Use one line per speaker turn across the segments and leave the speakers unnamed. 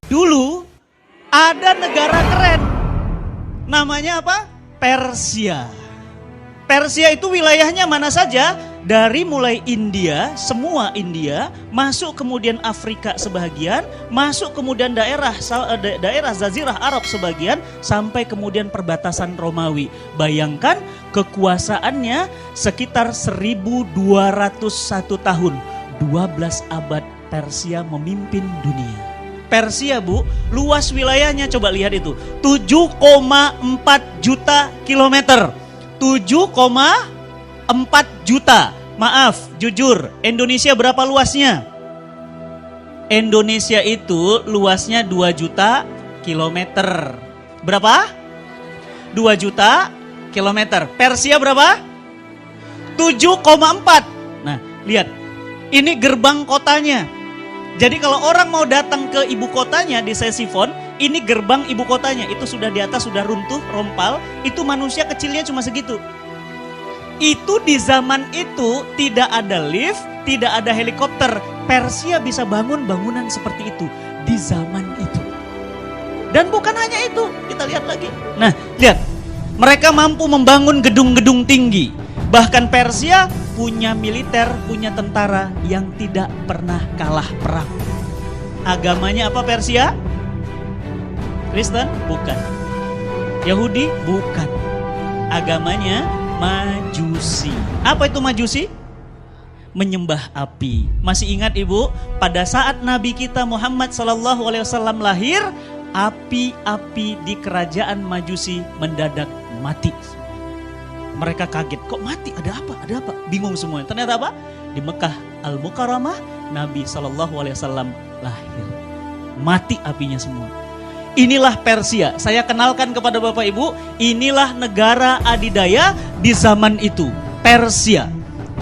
Dulu ada negara keren. Namanya apa? Persia. Persia itu wilayahnya mana saja? Dari mulai India, semua India, masuk kemudian Afrika sebagian, masuk kemudian daerah Jazirah Arab sebagian, sampai kemudian perbatasan Romawi. Bayangkan kekuasaannya sekitar 1201 tahun, 12 abad Persia memimpin dunia. Persia, Bu, luas wilayahnya coba lihat itu, 7,4 juta kilometer. 7,4 juta. Maaf, jujur, Indonesia berapa luasnya? Indonesia itu luasnya 2 juta kilometer. Berapa? 2 juta kilometer. Persia berapa? 7,4. Nah, lihat. Ini gerbang kotanya. Jadi kalau orang mau datang ke ibu kotanya di Ctesiphon, ini gerbang ibu kotanya. Itu sudah di atas, sudah runtuh, rompal. Itu manusia kecilnya cuma segitu. Itu di zaman itu tidak ada lift, tidak ada helikopter. Persia bisa bangun bangunan seperti itu di zaman itu. Dan bukan hanya itu, kita lihat lagi. Nah, lihat. Mereka mampu membangun gedung-gedung tinggi. Bahkan Persia punya militer, punya tentara yang tidak pernah kalah perang. Agamanya apa Persia? Kristen? Bukan. Yahudi? Bukan. Agamanya Majusi. Apa itu Majusi? Menyembah api. Masih ingat Ibu, pada saat Nabi kita Muhammad SAW lahir, api-api di kerajaan Majusi mendadak mati. Mereka kaget, kok mati? Ada apa? Ada apa? Bingung semuanya. Ternyata apa? Di Mekah Al-Mukarramah, Nabi SAW lahir. Mati apinya semua. Inilah Persia. Saya kenalkan kepada Bapak Ibu, inilah negara adidaya di zaman itu. Persia.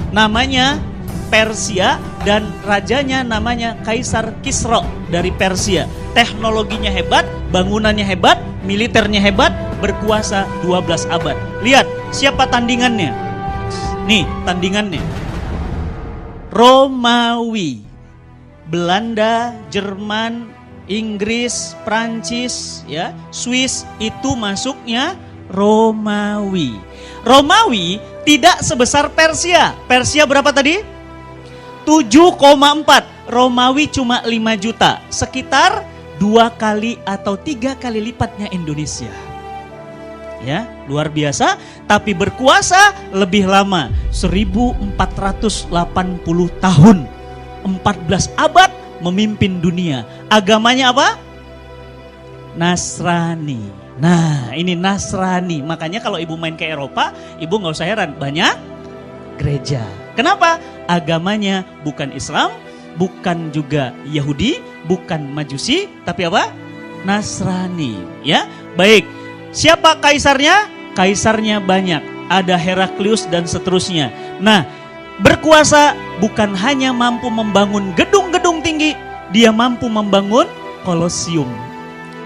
Namanya Persia dan rajanya namanya Kaisar Kisra dari Persia. Teknologinya hebat, bangunannya hebat, militernya hebat, berkuasa 12 abad. Lihat, siapa tandingannya? Nih, tandingannya. Romawi, Belanda, Jerman, Inggris, Prancis, ya, Swiss, itu masuknya Romawi. Romawi tidak sebesar Persia. Persia berapa tadi? 7,4. Romawi cuma 5 juta. Sekitar 2 kali atau 3 kali lipatnya Indonesia. Ya, luar biasa, tapi berkuasa lebih lama, 1480 tahun. 14 abad memimpin dunia. Agamanya apa? Nasrani. Nah, ini Nasrani. Makanya kalau ibu main ke Eropa, ibu gak usah heran, banyak gereja. Kenapa? Agamanya bukan Islam, bukan juga Yahudi, bukan Majusi, tapi apa? Nasrani. Ya, baik. Siapa kaisarnya? Kaisarnya banyak. Ada Heraklius dan seterusnya. Nah, berkuasa bukan hanya mampu membangun gedung-gedung tinggi, dia mampu membangun Kolosium.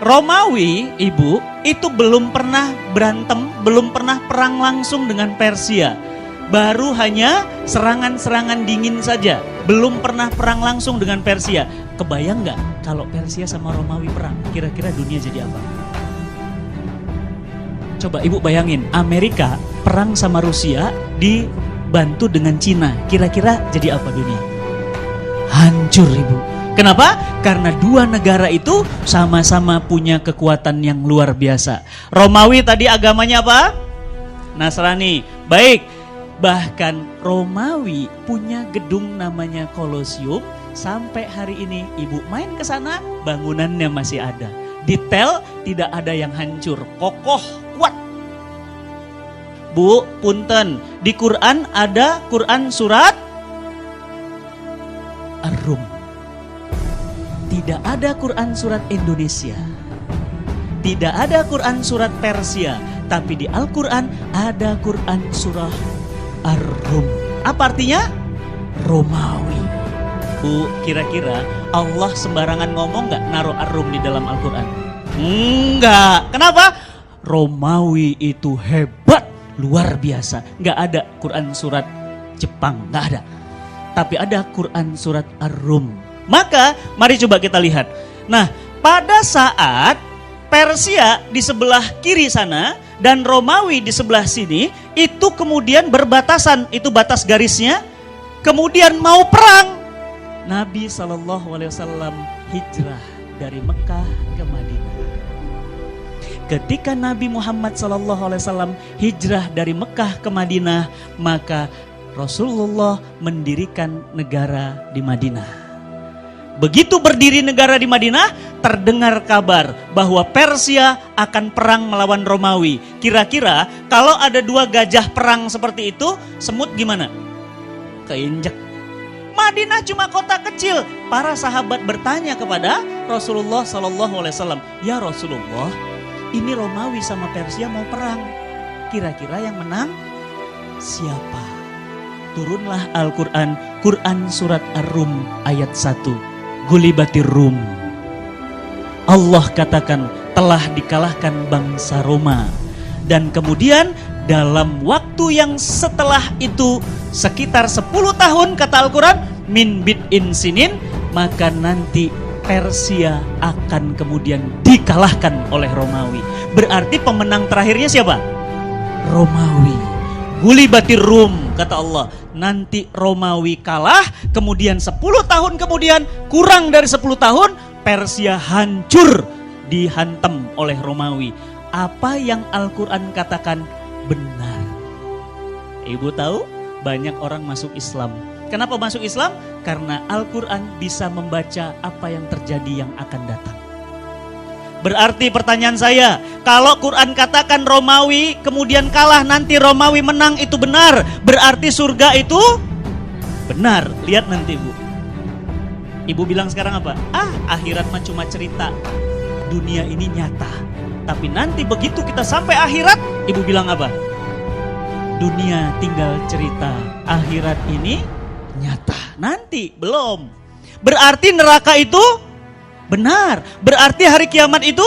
Romawi, Ibu, itu belum pernah berantem, belum pernah perang langsung dengan Persia. Baru hanya serangan-serangan dingin saja, belum pernah perang langsung dengan Persia. Kebayang nggak kalau Persia sama Romawi perang? Kira-kira dunia jadi apa? Coba Ibu bayangin, Amerika perang sama Rusia dibantu dengan Cina. Kira-kira jadi apa dunia? Hancur Ibu. Kenapa? Karena dua negara itu sama-sama punya kekuatan yang luar biasa. Romawi tadi agamanya apa? Nasrani. Baik. Bahkan Romawi punya gedung namanya Kolosium. Sampai hari ini Ibu main ke sana, bangunannya masih ada. Detail tidak ada yang hancur, kokoh, kuat. Bu, punten, di Quran ada Quran surat Ar-Rum. Tidak ada Quran surat Indonesia. Tidak ada Quran surat Persia. Tapi di Al-Quran ada Quran surah Ar-Rum. Apa artinya? Romawi. Bu, kira-kira Allah sembarangan ngomong gak naruh Ar-Rum di dalam Al-Quran? Enggak. Kenapa? Romawi itu hebat, luar biasa. Gak ada Quran surat Jepang, gak ada. Tapi ada Quran surat Ar-Rum. Maka mari coba kita lihat. Nah, Pada saat Persia di sebelah kiri sana dan Romawi di sebelah sini, itu kemudian berbatasan, itu batas garisnya. Kemudian mau perang, Nabi SAW hijrah dari Mekah ke Madinah. Ketika Nabi Muhammad SAW hijrah dari Mekah ke Madinah, maka Rasulullah mendirikan negara di Madinah. Begitu berdiri negara di Madinah, terdengar kabar bahwa Persia akan perang melawan Romawi. Kira-kira kalau ada dua gajah perang seperti itu, semut gimana? Keinjek. Madinah cuma kota kecil. Para sahabat bertanya kepada Rasulullah SAW, "Ya Rasulullah, ini Romawi sama Persia mau perang. Kira-kira yang menang siapa?" Turunlah Al-Quran, Quran surat Ar-Rum ayat 1. Gulibatir Rum. Allah katakan telah dikalahkan bangsa Roma. Dan kemudian dalam waktu yang setelah itu sekitar 10 tahun kata Al-Quran, min bid'in sinin, maka nanti Persia akan kemudian dikalahkan oleh Romawi. Berarti pemenang terakhirnya siapa? Romawi. Gulibatir Rum, kata Allah. Nanti Romawi kalah, kemudian 10 tahun kemudian, kurang dari 10 tahun, Persia hancur, dihantam oleh Romawi. Apa yang Al-Quran katakan benar. Ibu tahu, banyak orang masuk Islam. Kenapa masuk Islam? Karena Al-Quran bisa membaca apa yang terjadi yang akan datang. Berarti pertanyaan saya, kalau Quran katakan Romawi kemudian kalah, nanti Romawi menang, itu benar. Berarti surga itu benar. Lihat nanti Bu. Ibu bilang sekarang apa? Akhirat mah cuma cerita. Dunia ini nyata. Tapi nanti begitu kita sampai akhirat, Ibu bilang apa? Dunia tinggal cerita. Akhirat ini nyata. Nanti belum. Berarti neraka itu benar. Berarti hari kiamat itu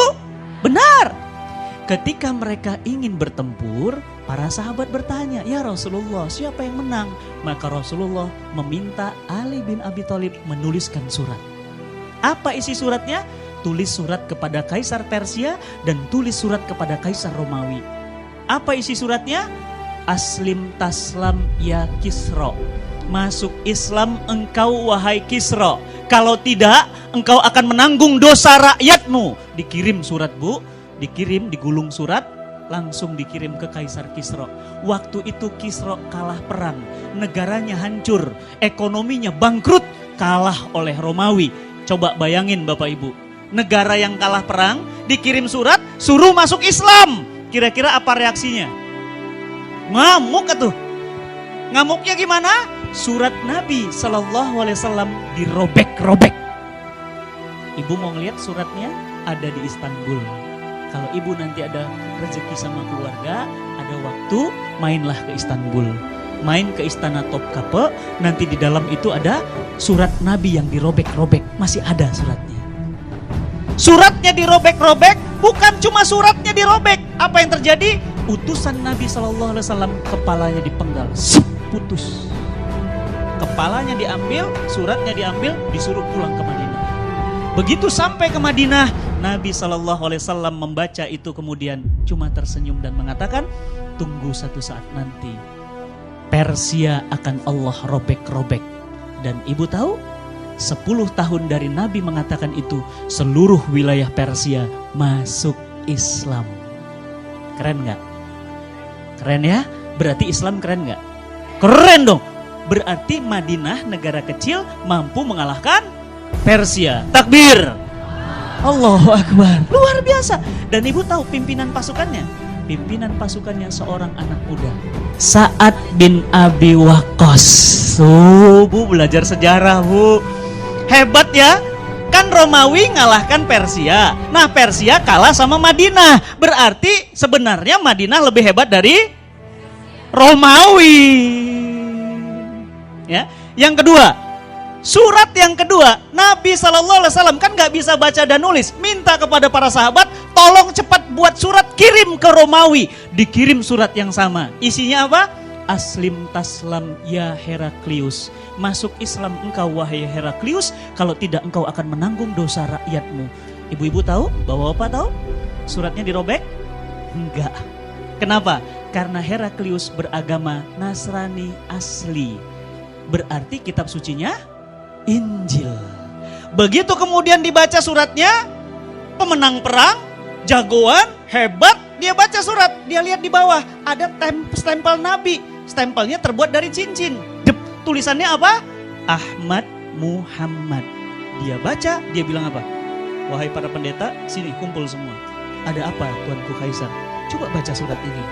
benar. Ketika mereka ingin bertempur, para sahabat bertanya, "Ya Rasulullah, siapa yang menang?" Maka Rasulullah meminta Ali bin Abi Thalib menuliskan surat. Apa isi suratnya? Tulis surat kepada Kaisar Persia dan tulis surat kepada Kaisar Romawi. Apa isi suratnya? Aslim taslam ya Kisra. Masuk Islam engkau wahai Kisra. Kalau tidak, engkau akan menanggung dosa rakyatmu. Dikirim surat Bu, dikirim, digulung surat, langsung dikirim ke Kaisar Kisra. Waktu itu Kisra kalah perang, negaranya hancur, ekonominya bangkrut, kalah oleh Romawi. Coba bayangin Bapak Ibu, negara yang kalah perang, dikirim surat, suruh masuk Islam. Kira-kira apa reaksinya? Ngamuk atuh. Ngamuknya gimana? Surat Nabi SAW dirobek-robek. Ibu mau ngeliat suratnya? Ada di Istanbul. Kalau ibu nanti ada rezeki sama keluarga, ada waktu, mainlah ke Istanbul. Main ke Istana Topkapi, nanti di dalam itu ada surat Nabi yang dirobek-robek. Masih ada suratnya. Suratnya dirobek-robek, bukan cuma suratnya dirobek. Apa yang terjadi? Utusan Nabi SAW kepalanya dipenggal, putus. Kepalanya diambil, suratnya diambil, disuruh pulang ke Madinah. Begitu sampai ke Madinah, Nabi SAW membaca itu kemudian cuma tersenyum dan mengatakan, tunggu satu saat nanti Persia akan Allah robek-robek. Dan ibu tahu, 10 tahun dari Nabi mengatakan itu, seluruh wilayah Persia masuk Islam. Keren gak? Keren ya? Berarti Islam keren gak? Keren dong. Berarti Madinah negara kecil mampu mengalahkan Persia. Takbir. Allahu Akbar. Luar biasa. Dan ibu tahu pimpinan pasukannya? Pimpinan pasukannya seorang anak muda, Sa'ad bin Abi Waqqas. Bu belajar sejarah Bu. Hebat ya. Kan Romawi ngalahkan Persia. Nah Persia kalah sama Madinah. Berarti sebenarnya Madinah lebih hebat dari Romawi. Ya. Yang kedua, surat yang kedua, Nabi SAW kan gak bisa baca dan nulis. Minta kepada para sahabat, tolong cepat buat surat, kirim ke Romawi. Dikirim surat yang sama. Isinya apa? Aslim taslam ya Heraklius. Masuk Islam engkau wahai Heraklius, kalau tidak engkau akan menanggung dosa rakyatmu. Ibu-ibu tahu? Bapak-bapak tahu? Suratnya dirobek? Enggak. Kenapa? Karena Heraklius beragama Nasrani asli. Berarti kitab sucinya Injil. Begitu kemudian dibaca suratnya, pemenang perang, jagoan, hebat, dia baca surat, dia lihat di bawah ada stempel Nabi. Stempelnya terbuat dari cincin. Tulisannya apa? Ahmad Muhammad. Dia baca, dia bilang apa? Wahai para pendeta, sini kumpul semua. Ada apa Tuanku Kaisar? Coba baca surat ini.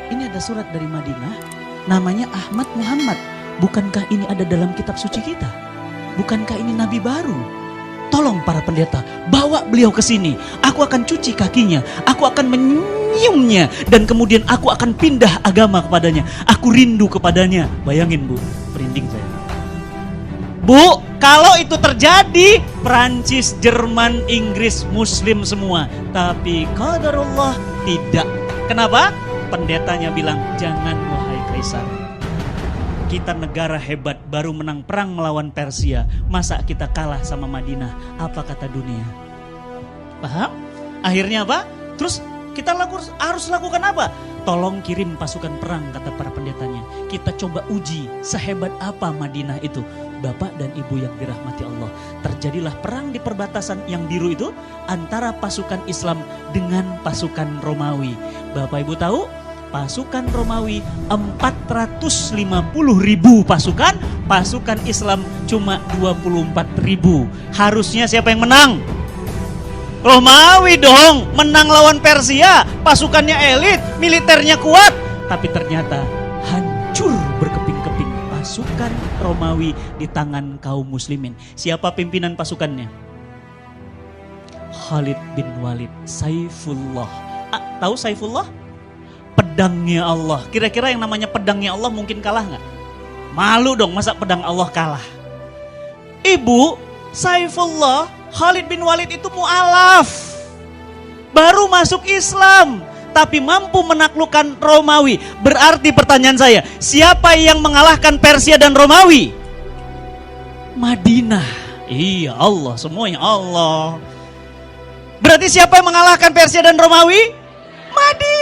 Ini ada surat dari Madinah, namanya Ahmad Muhammad. Bukankah ini ada dalam kitab suci kita? Bukankah ini nabi baru? Tolong para pendeta, bawa beliau ke sini. Aku akan cuci kakinya, aku akan menyiumnya, dan kemudian aku akan pindah agama kepadanya. Aku rindu kepadanya. Bayangin Bu, merinding saya. Bu, kalau itu terjadi, Prancis, Jerman, Inggris, Muslim semua. Tapi qadarullah tidak. Kenapa? Pendetanya bilang, jangan wahai Kaisar. Kita negara hebat, baru menang perang melawan Persia. Masa kita kalah sama Madinah? Apa kata dunia? Paham? Akhirnya apa? Terus kita harus lakukan apa? Tolong kirim pasukan perang, kata para pendetanya. Kita coba uji sehebat apa Madinah itu. Bapak dan Ibu yang dirahmati Allah, terjadilah perang di perbatasan yang biru itu antara pasukan Islam dengan pasukan Romawi. Bapak Ibu tahu? Pasukan Romawi 450.000 pasukan, pasukan Islam cuma 24.000. Harusnya siapa yang menang? Romawi dong, menang lawan Persia, pasukannya elit, militernya kuat. Tapi ternyata hancur berkeping-keping pasukan Romawi di tangan kaum muslimin. Siapa pimpinan pasukannya? Khalid bin Walid, Saifullah. Tahu Saifullah? Pedangnya Allah. Kira-kira yang namanya pedangnya Allah mungkin kalah nggak? Malu dong, masa pedang Allah kalah? Ibu, Saifullah, Khalid bin Walid itu mu'alaf. Baru masuk Islam, tapi mampu menaklukkan Romawi. Berarti pertanyaan saya, siapa yang mengalahkan Persia dan Romawi? Madinah. Iya, Allah, semuanya Allah. Berarti siapa yang mengalahkan Persia dan Romawi? Madinah.